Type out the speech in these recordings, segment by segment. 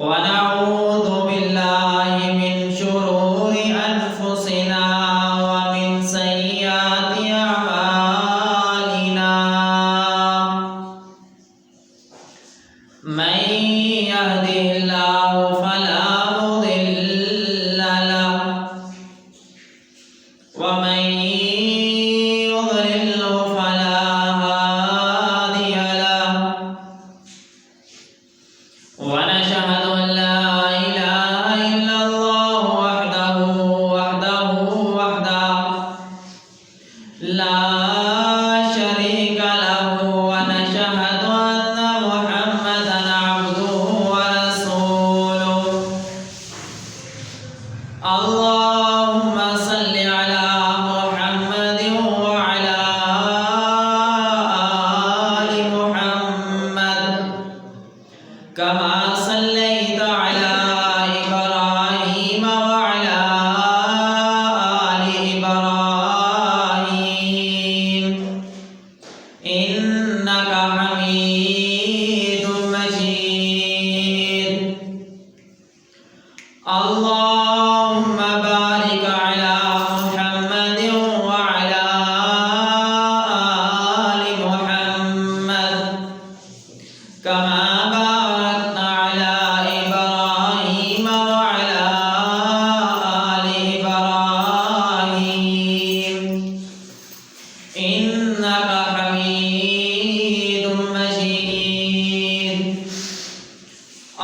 ونعوذ بالله من شرور أنفسنا ومن سيئات أعمالنا من يهده الله فلا مضل له ومن يضلل فلا هادي له ونشهد أن لا إله إلا الله وحده لا شريك له ونشهد أن محمدا عبده ورسوله اللهم صل على محمد وعلى آل محمد كما صليت على إبراهيم وعلى آل إبراهيم إنك حميد مجيد اللهم بارك على محمد وعلى آل محمد كما باركت على إبراهيم وعلى آل إبراهيم إنك حميد مجيد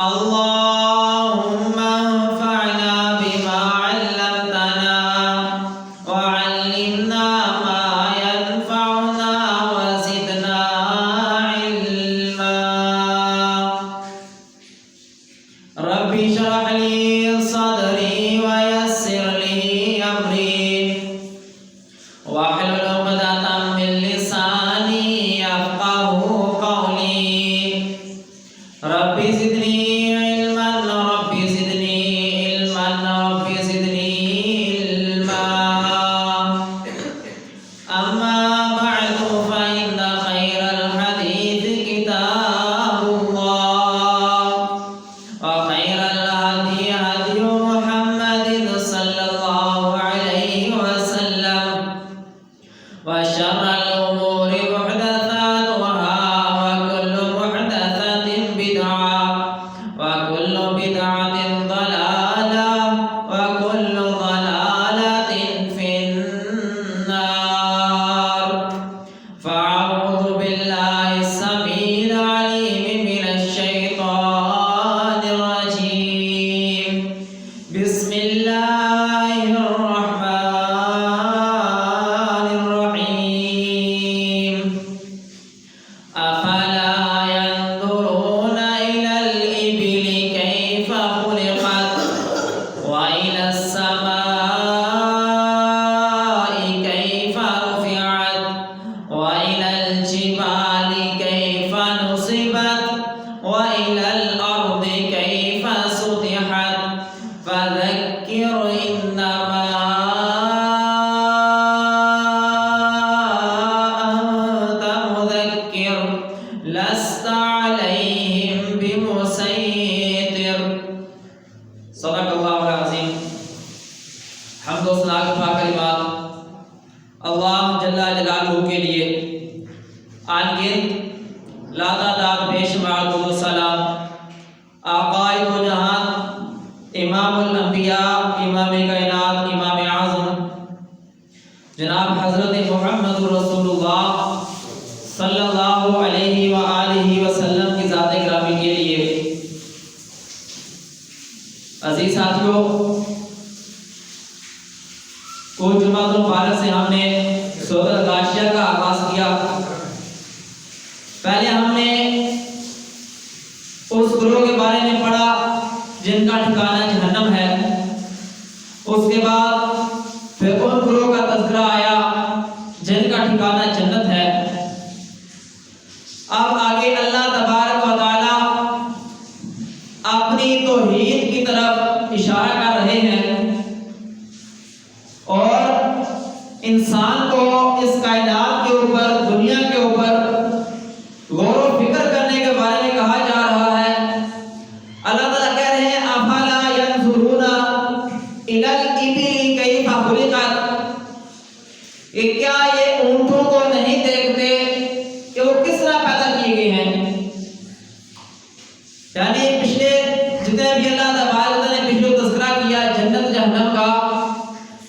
اللهم انفعنا بما علمتنا وعلمنا ما ينفعنا وزدنا علما رب اشرح لي صدري ويسر لي أمري واحلل عقدة من لساني يفقهوا قولي رب زدني علما رب زدني علما رب زدني علما أما بعد فإن خير الحديث كتاب الله وخير الهدي هدي محمد صلى الله عليه وسلم وشر الأمور محدثاتها وكل محدثة بدعة وكل بدعة ضلالة وكل ضلالة في النار فأعوذ بالله السميع العليم من الشيطان الرجيم بسم الله الرحمن الرحيم أفلا ينظرون إلى الإبل كيف خلقت وإلى السماء كيف رفعت وإلى الجبال كيف نصبت وإلى الأرض كيف سطحت فذكر إنما أنت مذكر لست عليهم بمسيطر صدق الله العظيم حمد و ثنا کی پاک کلمات اللہ جل جلالہ کے لیے آن گنت لاتعداد بے شمار درود و سلام آقائے دو جہان امام الانبیاء امام کائنات امام اعظم جناب حضرت محمد رسول اللہ صلی اللہ علیہ وآلہ وسلم کی ذات گرامی کے لیے عزیز ساتھیوں کچھ جمعہ مبارک سے ہم نے سورۃ الغاشیہ کا آغاز کیا پہلے ہم نے اس گروہ کے بارے میں پڑھا جن کا ٹھکانہ جہنم ہے اس کے بعد پھر ان گروہ کا تذکرہ آیا جن کا ٹھکانہ جنت ہے اب آگے اللہ تبارک و تعالی اپنی توحید کی طرف اشارہ کر رہے ہیں اور انسان کو اس کائنات کے اوپر دنیا کے اوپر غور و فکر کرنے کے بارے میں کہا جا رہا ہے. اللہ تعالیٰ کہہ رہے جتنے بھی اللہ تبارک نے پچھلے تذکرہ کیا جنت جہنم کا،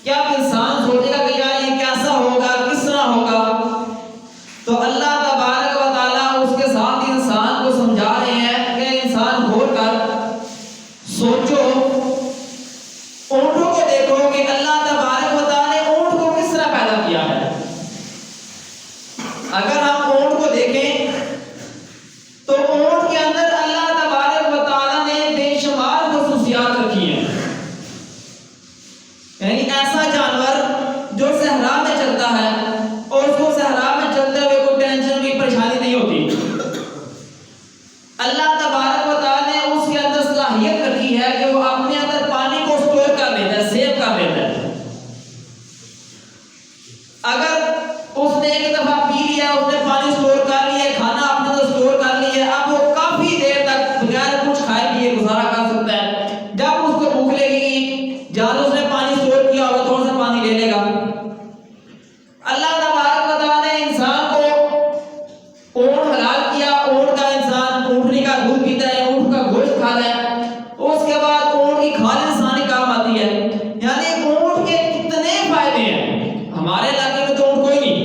کیا انسان سوچے گا کہ یار یہ کیسا ہوگا، کس طرح ہوگا؟ تو اللہ تبارک و تعالیٰ اس کے ساتھ انسان کو سمجھا رہے ہیں کہ انسان غور کر سوچو، اونٹوں کو دیکھو کہ اللہ تبارک و تعالیٰ نے اونٹ کو کس طرح پیدا کیا ہے۔ اگر ہم اونٹ کو دیکھیں تو اونٹ کے اندر اللہ تبارک و تعالیٰ نے بے شمار خصوصیات رکھی ہیں، یعنی ایسا جانور جو صحرا میں چلتا ہے اور اس کو صحرا میں چلتے ہوئے کوئی ٹینشن کوئی پریشانی نہیں ہوتی، اللہ تبارک و تعالیٰ نے اس کے اندر صلاحیت رکھی ہے کہ وہ اپنے اندر پانی کو سٹور کر لیتا ہے، سیو کر لیتا ہے۔ اگر اس نے ایک دفعہ پی لیا، اس نے پانی سٹور کر لیا، کھانا اپنے اندر سٹور کر لیا، اب وہ کافی دیر تک بغیر کچھ کھائے پیے گزارا کر سکتا ہے۔ جب اس کو بھوک لگے گی، جہاں اس نے پانی سٹور کیا ہوگا تھوڑا سا پانی لے لے گا۔ اللہ تبارک و تعالیٰ نے انسان کو اونٹ حلال کیا، اونٹ کا انسان اونٹنی کا دودھ پیتا ہے، اونٹ کا گوشت کھاتا ہے، اس کے بعد اونٹ کی کھال انسانی کام آتی ہے۔ یعنی اونٹ کے کتنے فائدے ہیں، ہمارے علاقے میں تو اونٹ کوئی نہیں،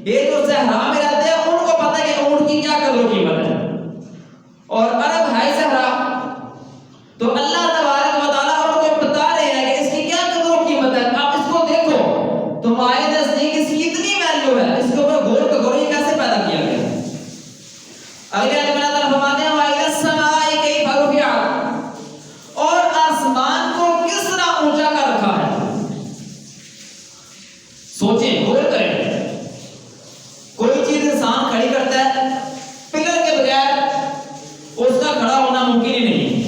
یہ جو صحرا میں رہتے ہیں ان کو پتہ ہے کہ اونٹ کی کیا قدر و قیمت ہے، اور عرب ہے صحرا، تو اللہ تبارک و تعالیٰ ان کو بتا رہے ہیں کہ اس کی کیا قدر و قیمت ہے۔ آپ اس کو دیکھو، تمہارے نزدیک اس کی اتنی ویلیو ہے، اس کے اوپر غور کرو یہ کیسے پیدا کیا گیا۔ اگلے آیت میں اللہ تعالیٰ فرماتے ہیں وَإِلَى السَّمَاءِ كَيْفَ رُفِعَتْ، اور آسمان کو کس طرح اونچا کر رکھا ہے۔ سوچیں، غور کریں، کوئی چیز انسان کھڑی کرتا ہے، پلر کے بغیر اس کا کھڑا ہونا ممکن ہی نہیں۔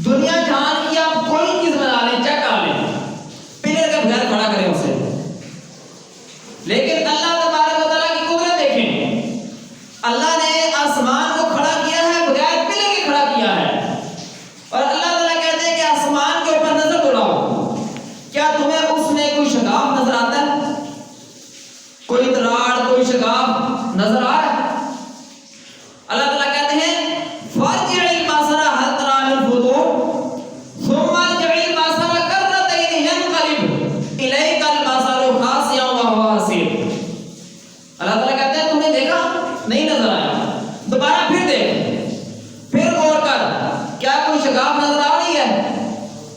دنیا جہان کی آپ کوئی چیز بنا لیں، چیک کر لیں، پلر کے بغیر کھڑا کریں اسے، لیکن اللہ تبارک و تعالیٰ کی قدرت دیکھیں، اللہ نے آسمان کو کھڑا کیا ہے، بغیر پلر کے کھڑا کیا ہے، اور اللہ تعالیٰ کہتے ہیں کہ آسمان کے اوپر نظر دوڑاؤ، کیا تمہیں اس میں کوئی شگاف نظر آتا ہے؟ کوئی تراڑ، کوئی شگاف نظر آ رہا ہے؟ اللہ تعالیٰ کہتے ہیں فَارْجِعِ الْبَصَرَ هَلْ تَرَىٰ مِنْ فُطُورٍ ثُمَّ ارْجِعِ الْبَصَرَ كَرَّتَيْنِ يَنْقَلِبْ إِلَيْكَ الْبَصَرُ خَاسِئًا وَهُوَ حَسِيرٌ۔ اللہ تعالیٰ کہتے ہیں تم نے دیکھا نہیں نظر آیا، دوبارہ پھر دیکھ، پھر غور کر، کیا کوئی شگاف نظر آ رہی ہے؟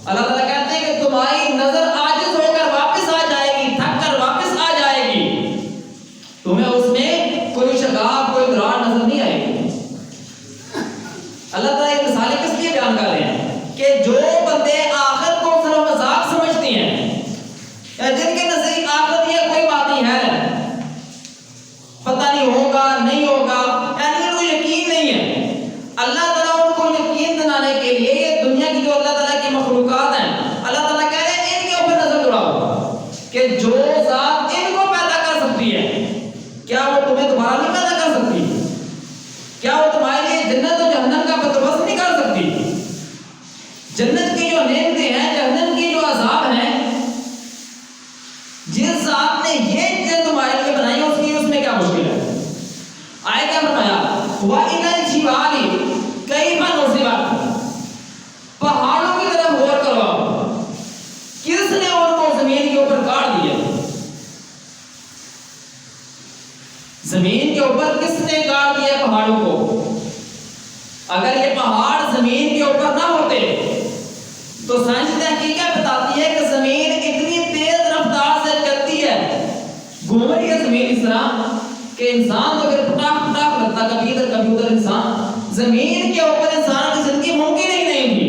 اللہ تعالیٰ کہتے ہیں کہ تمہاری نظر عاجز ہو کر واپس آ جائے گی، تھک کر واپس آ جائے گی، تمہیں اس میں کوئی شگاف، کوئی دراڑ نظر نہیں آئے گی۔ اللہ تعالیٰ یہ مثالیں کس لیے بیان کر رہے ہیں کہ جو بندے آخرت کو صرف مذاق سمجھتے ہیں، یا جن کے نزدیک آخرت یہ کوئی بات نہیں ہے، پتہ نہیں ہوگا نہیں ہوگا، یعنی ان کو یقین نہیں ہے، اللہ تعالیٰ ان کو یقین دلانے کے لیے یہ دنیا کی جو اللہ تعالیٰ کی مخلوقات ہیں، اللہ تعالیٰ کہہ رہے ہیں ان کے اوپر نظر دوڑاؤ کہ جو ذات ان کو پیدا کر سکتی ہے، کیا وہ تمہیں دوبارہ نہیں پیدا کر سکتی؟ کیا وہ تمہارے لیے جنت و جہنم کا بندوبست نہیں کر سکتی؟ جنت کی جو نعمتیں ہیں، جہنم کی جو عذاب ہیں، جس ذات نے یہ چیزیں تمہارے لیے بنائی ہیں اس میں کیا مشکل ہے؟ آئے کیا فرمایا وَإِلَى الْجِبَالِ كَيْفَ نُصِبَتْ، پہاڑوں کی طرف غور کرو، کس نے ان کو زمین کے اوپر گاڑ دیا؟ زمین کے اوپر کس نے گاڑ دیا پہاڑوں کو؟ اگر یہ پہاڑ زمین کے اوپر نہ ہوتے تو سائنس تحقیقات بتاتی ہے کہ زمین اتنی تیز رفتار سے چلتی ہے، گھوم رہی ہے زمین اس طرح کہ انسان تو اگر پٹاخ پٹاخ لگتا کبھی ادھر کبھی ادھر، انسان زمین کے اوپر انسان کی زندگی ممکن ہی نہیں تھی۔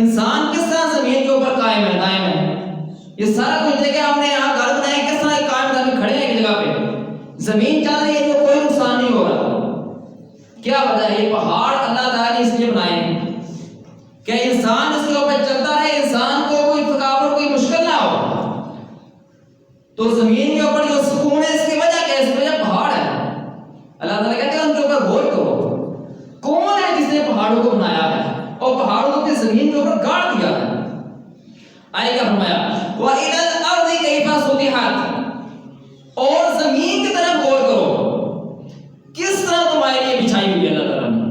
انسان کس طرح زمین کے اوپر قائم ہے، دائم ہے؟ یہ سارا کچھ دیکھیں ہم نے یہاں گھر بنائے، کس طرح قائم دائم کھڑے ہیں ایک جگہ پہ، زمین چل رہی ہے تو کوئی نقصان نہیں ہو رہا۔ کیا وجہ ہے؟ یہ پہاڑ اللہ تعالیٰ نے اس لیے بنائے ہیں کہ انسان اس کے اوپر چلتا رہے، انسان کو کوئی تھکاوٹ کوئی مشکل نہ ہو۔ تو زمین کے اوپر جو سکون ہے اس کی وجہ کیا ہے؟ اس کی وجہ پہاڑ ہے۔ اللہ تعالیٰ کہتے ہیں ان کے اوپر غور کرو، کون ہے جس نے پہاڑوں کو بنایا ہے اور پہاڑوں کو اپنی زمین کے اوپر گاڑ دیا ہے؟ آئے کیا فرمایا وَإِلَى الْأَرْضِ كَيْفَ سُطِحَتْ، اور زمین کی طرف غور کرو، کس طرح تمہارے لیے بچھائی ہوئی ہے اللہ تعالیٰ نے۔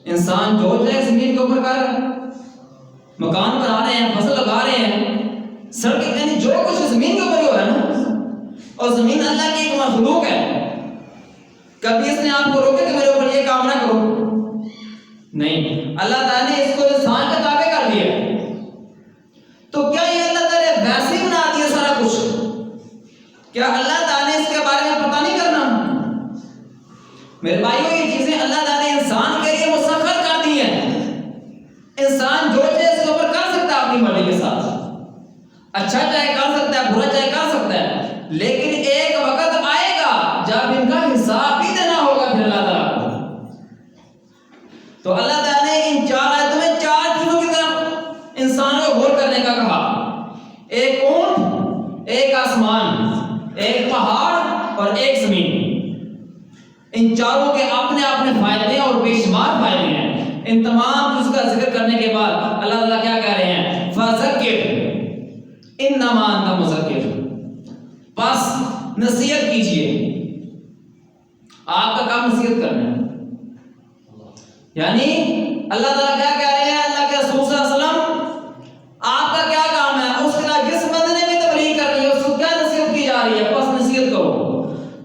انسان جو چاہے زمین کے اوپر کر رہا ہے، مکان بنا رہے ہیں، فصل لگا رہے ہیں، سڑک، یعنی جو کچھ زمین کے اوپر ہی ہو رہا ہے نا. اور زمین اللہ کی ایک مخلوق ہے. کبھی اس نے آپ کو روکے کہ میرے اوپر یہ کام نہ کرو؟ نہیں. اللہ تعالیٰ نے اس کو انسان کے تابع کر دیا. تو کیا یہ اللہ تعالیٰ ویسے ہی بنا دیا سارا کچھ؟ کیا اللہ تعالیٰ نے اس کے بارے میں پتہ نہیں کرنا؟ میرے بھائیوں، یہ چیزیں اللہ تعالیٰ نے انسان کے لیے مسخر کر دی ہیں. انسان جو چاہے اس کے اوپر کر سکتا ہے اپنی مرضی کے ساتھ، اچھا چاہے کر سکتا ہے، برا چاہے کر سکتا ہے. لیکن ایک وقت آئے گا جب ان کا حساب بھی دینا ہوگا پھر اللہ تعالیٰ کو. تو اللہ تعالیٰ نے ان 4 آیتوں میں 4 چیزوں کی طرف انسان کو غور کرنے کا کہا. ایک اونٹ، ایک آسمان، ایک پہاڑ اور ایک زمین. ان چاروں کے اپنے اپنے فائدے اور بے شمار فائدے ہیں. ان تمام چیزوں کا ذکر کرنے کے بعد اللہ تعالیٰ کیا کہہ رہے ہیں؟ فَذَكِّرْ إِنَّمَا أَنْتَ مُذَكِّرٌ. بس نصیحت کیجئے. آپ کا کام نصیحت کرنا ہے. یعنی اللہ تعالیٰ کیا کہہ رہے ہیں؟ اللہ کے رسول صلی اللہ علیہ وسلم، آپ کا کیا کام ہے؟ اس کے بعد جس بندے نے بھی تبلیغ کرنی ہے اس کو کیا نصیحت کی جا رہی ہے؟ بس نصیحت کرو.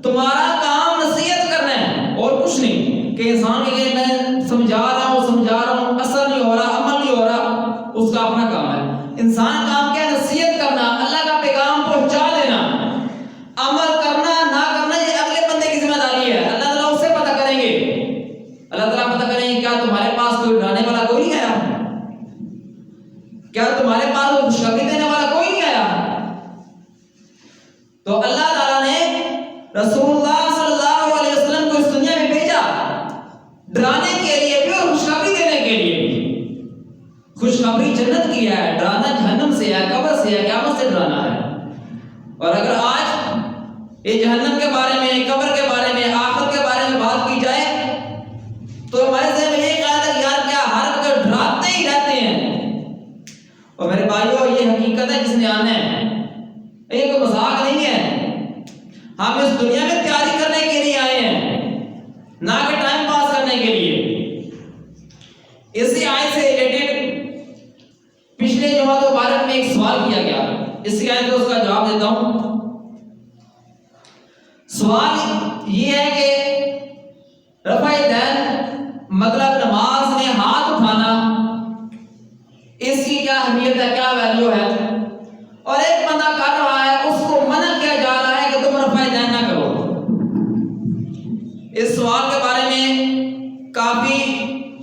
تمہارا کام نصیحت کرنا ہے اور کچھ نہیں. کہ انسان کے لیے میں سمجھا رہا ہوں، اثر نہیں ہو رہا، عمل نہیں ہو رہا، اس کا اپنا کام ہے. انسان کام کیا ہے؟ نصیحت کرنا، اللہ کا پیغام پہنچا دینا. عمل کرنا نہ کرنا یہ اگلے بندے کی ذمہ داری ہے. اللہ تعالیٰ اس سے پتہ کریں گے. اللہ تعالیٰ پتہ کریں گے کیا تمہارے پاس کوئی ڈرانے والا کوئی نہیں آیا؟ کیا تمہارے پاس کوئی خوشخبری دینے والا کوئی نہیں آیا؟ تو اللہ تعالیٰ نے رسول اللہ صلی اللہ علیہ وسلم کو اس دنیا میں بھیجا ڈرانے کے لیے بھی اور خوشخبری دینے کے لیے بھی. خوشخبری جنت کی ہے، ڈرانا جہنم سے ہے، قبر سے ہے، قیامت سے ڈرانا ہے. اور اگر آج یہ جہنم کے بارے میں، قبر کے بارے میں، آخرت کے بارے میں بات کی جائے تو ہمارے ذہن میں یہ خیال ہے کہ یار کیا ہر وقت ڈراتے ہی رہتے ہیں. اور میرے بھائیوں، یہ حقیقت ہے جس نے آنا ہے، یہ کوئی مذاق نہیں ہے. ہم اس دنیا میں تیاری کرنے کے لیے آئے ہیں، نہ کہ ٹائم پاس کرنے کے لیے. اسی آیت سے ریلیٹڈ پچھلے جمعہ مبارک میں ایک سوال کیا گیا. اسی آیت کو اس کا جواب دیتا ہوں. سوال یہ ہے کہ رفع دین مطلب نماز میں ہاتھ اٹھانا، اس کی کیا اہمیت ہے، کیا ویلیو ہے؟ اور ایک بندہ کر رہا ہے، اس کو منع کیا جا رہا ہے کہ تم رفع دین نہ کرو. اس سوال کے بارے میں کافی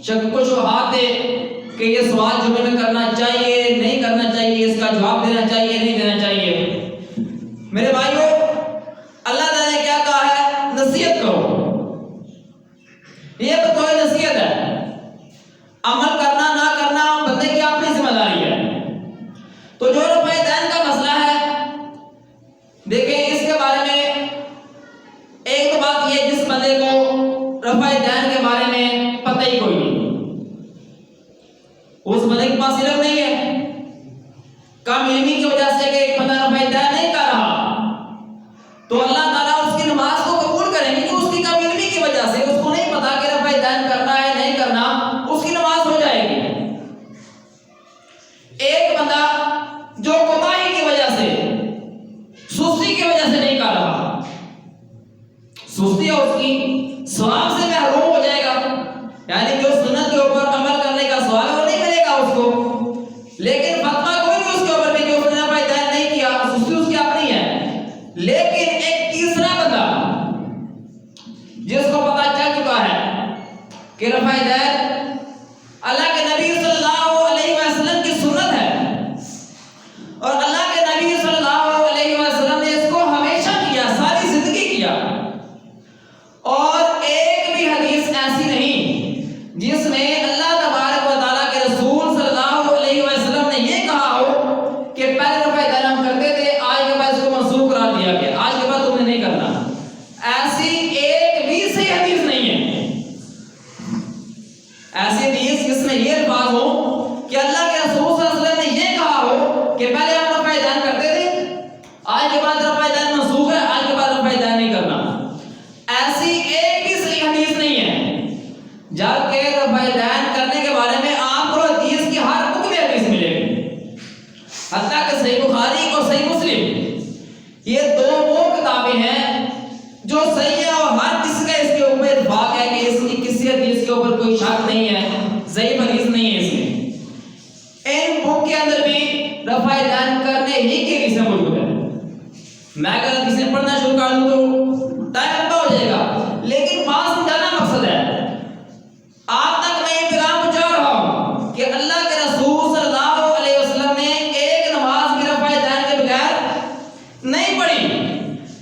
شک و شبہات ہے کہ یہ سوال جمعے میں کرنا چاہیے، نہیں کرنا چاہیے، اس کا جواب دینا چاہیے، نہیں دینا چاہیے. میرے بھائیوں، اللہ تعالیٰ نے کیا کہا ہے؟ نصیحت کرو. یہ تو کوئی نصیحت ہے. عمل کرنا نہ کرنا بندے کی اپنی ذمہ داری ہے. تو جو رفع دین کا مسئلہ ہے، دیکھیں اس کے بارے میں ایک تو بات یہ، جس بندے کو رفع دین کے بارے میں پتہ ہی کوئی نہیں، اس بندے کے پاس علم نہیں ہے، کم علمی کی وجہ سے کہ ایک بندہ رفع دین نہیں کر رہا، تو اللہ تعالیٰ اس کی نماز کو قبول کریں گے کہ اس کی کم علمی کی وجہ سے، اس کو نہیں پتا کہ رفع دین کرنا ہے نہیں کرنا، اس کی نماز ہو جائے گی. ایک بندہ جو کوتاہی کی وجہ سے، سستی کی وجہ سے نہیں کر رہا، سستی ہے اس کی، ثواب سے محروم ہو جائے گا. یعنی جو سنت کے اوپر عمل کرنے کا ثواب وہ نہیں ملے گا اس کو. لیکن فتویٰ کوئی نہیں اس کے اوپر بھی کہ اس نے رفع دین نہیں کیا، سستی اس کی اپنی ہے. لیکن ایک تیسرا بندہ جس کو پتہ چل چکا ہے کہ رفع دین اللہ کے نبی صلی اللہ علیہ وسلم کی سنت ہے، اور اللہ کے نبی صلی اللہ علیہ وسلم نے اس کو ہمیشہ کیا، ساری زندگی کیا. اور ایک بھی حدیث ایسی نہیں جس میں اللہ تبارک و تعالیٰ کے رسول صلی اللہ علیہ وسلم نے یہ کہا ہو کہ پہلے رفع دین ہم کرتے تھے، آج کے بعد اس کو منسوخ قرار دیا گیا، آج کے بعد تم نے نہیں کرنا. ایسی ایک بھی صحیح حدیث نہیں ہے. ایسی حدیث جس میں یہ الفاظ ہو کہ اللہ کے رسول صلی اللہ علیہ وسلم نے یہ کہا ہو کہ پہلے ہم رفع دین کرتے تھے، آج کے بعد رفع دین منسوخ ہے، آج کے بعد رفع دین نہیں کرنا. ایسی ایک بھی صحیح حدیث نہیں ہے. جبکہ رفع دین میں اگر حدیثیں پڑھنا شروع کر دوں تو ٹائم لمبا ہو جائے گا، لیکن بات سمجھانا مقصد ہے۔ آپ تک میں یہ پیغام پہنچا رہا ہوں کہ اللہ کے رسول صلی اللہ علیہ وسلم نے ایک نماز بھی رفع دین کے بغیر نہیں پڑھی۔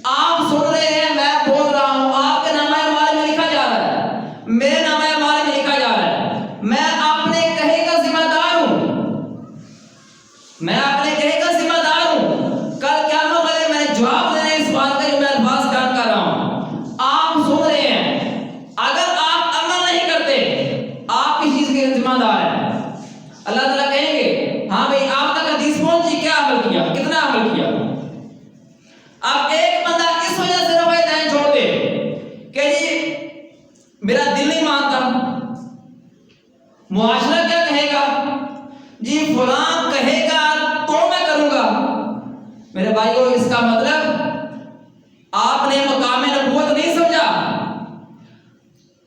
آپ سن رہے ہیں، میں بول رہا ہوں، آپ کے نامہ اعمال میں لکھا جا رہا ہے، میرے نامہ اعمال میں لکھا جا رہا ہے، میں اپنے کہے کا ذمہ دار ہوں، میں اپنے کہے کا ذمہ دار ہوں۔ کل قیامت والے میں جواب دینا اس بات کا جو میں الفاظ بیان کر رہا ہوں۔ آپ سن رہے ہیں، اگر آپ عمل نہیں کرتے آپ اس چیز کے ذمہ دار ہیں۔ اللہ تعالیٰ کہیں گے ہاں بھائی آپ تک حدیث پہنچی، کیا عمل کیا، کتنا عمل کیا۔ اب ایک بندہ اس وجہ سے رفع دین چھوڑ دے کہ جی میرا دل نہیں مانتا، معاشرہ کیا کہے گا، جی فلاں کہے گا تو میں کروں گا۔ میرے بھائیو، اس کا مطلب آپ نے مقام نبوت نہیں سمجھا۔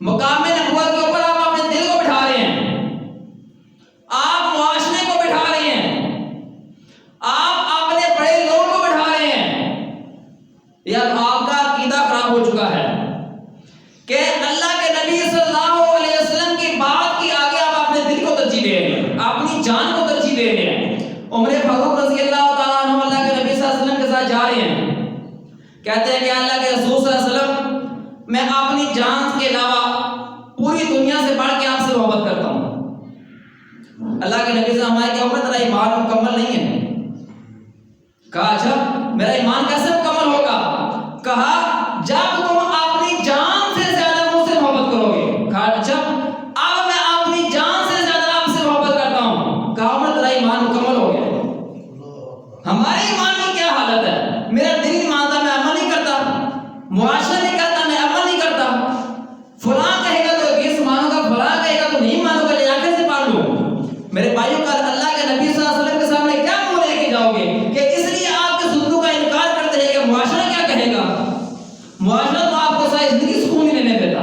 مقام نبوت کے اوپر آپ اپنے دل کو بٹھا رہے ہیں، آپ معاشرے کو بٹھا رہے ہیں، آپ اپنے بڑے لوگوں کو بٹھا رہے ہیں۔ یہ اب آپ کا عقیدہ خراب ہو چکا ہے کہ اللہ کے نبی صلی اللہ علیہ وسلم کی بات کی آگے آپ اپنے دل کو ترجیح دے رہے ہیں، اپنی جان کو ترجیح دے رہے ہیں۔ عمر فاروق رضی اللہ تعالیٰ عنہ اللہ کے نبی صلی اللہ علیہ وسلم کے ساتھ جا رہے ہیں، کہتے ہیں کہ اللہ کے رسول صلی اللہ علیہ وسلم میں اپنی جان کے علاوہ پوری دنیا سے بڑھ کے آپ سے محبت کرتا ہوں۔ اللہ کے نبی صلی اللہ علیہ وسلم کہ عمر تیرا ایمان مکمل نہیں ہے۔ کہا اچھا میرا ایمان کیسے مکمل ہوگا؟ کہا جب تم اپنی جان سے زیادہ مجھ سے محبت کرو گے۔ کہا اچھا اب میں اپنی جان سے زیادہ آپ سے محبت کرتا ہوں۔ کہا عمر تیرا ایمان مکمل ہو گیا۔ ہمارے ایمان کی کیا حالت ہے؟ میرا دل نہیں مانتا، میں عمل نہیں کرتا، معاشرہ نہیں کرتا، میں عمل نہیں کرتا، فلاں کہے گا تو یہ مانو گا، فلاں کہے گا تو نہیں مانو گا، یہ آنکھیں سے پڑھ لوں۔ میرے بھائیوں کا اللہ کے نبی صلی اللہ علیہ وسلم کے سامنے کیا منہ لے کے جاؤ گے کہ اس لیے آپ کے ظلموں کا انکار کرتے ہیں کہ معاشرہ کیا کہے گا؟ معاشرہ تو آپ کو ساری زندگی سکون نہیں لینے دیتا۔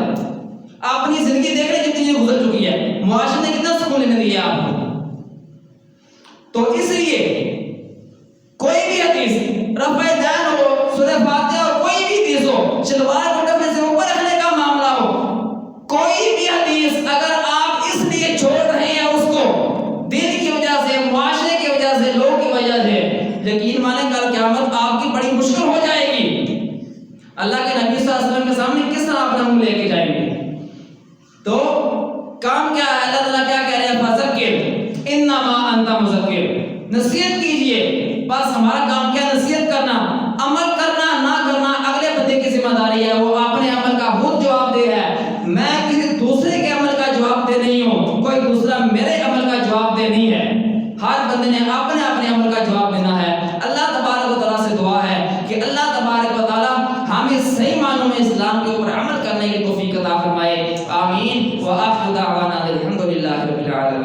آپ اپنی زندگی دیکھ رہے جتنی گزر چکی ہے، معاشرے نے کتنا سکون لینے دیا آپ کو۔ تو اس لیے کوئی بھی حدیث رفع دین ہو، سورہ فاتحہ اور کوئی بھی حدیث ہو، شلوار کو ٹخنے سے اوپر رکھنے کا معاملہ ہو، کوئی بھی حدیث اگر آپ اس لیے چھوڑ رہے ہیں اس کو دین کی وجہ سے، معاشرے کی وجہ سے، لوگ کی وجہ سے، یقین مانیں کل قیامت آپ کی بڑی مشکل ہو جائے گی۔ اللہ کے نبی صلی اللہ علیہ وسلم کے سامنے کس طرح اپنا منہ لے کے جائیں گے؟ تو کام کیا ہے؟ اللہ تعالیٰ کیا کہہ رہے ہیں؟ فذکر انما انت مذکر، نصیحت کیجئے۔ بس ہمارا کام کیا؟ نصیحت کرنا، عمل کرنا نہ کرنا اگلے بندے کی ذمہ داری ہے، وہ اپنے عمل کا خود جواب دہ ہے۔ میں کسی دوسرے کے عمل کا جواب دہ نہیں ہوں، کوئی دوسرا میرے عمل کا جواب دہ نہیں ہے۔ ہر بندے نے اپنے اپنے عمل کا جواب دینا ہے۔ اللہ تبارک و تعالیٰ سے دعا ہے کہ اللہ تبارک و تعالیٰ ہمیں صحیح معنوں میں اسلام کے اوپر عمل کرنے کی توفیق عطا فرمائے۔ آمین۔ وآخر دعوانا الحمد للہ رب العالمین۔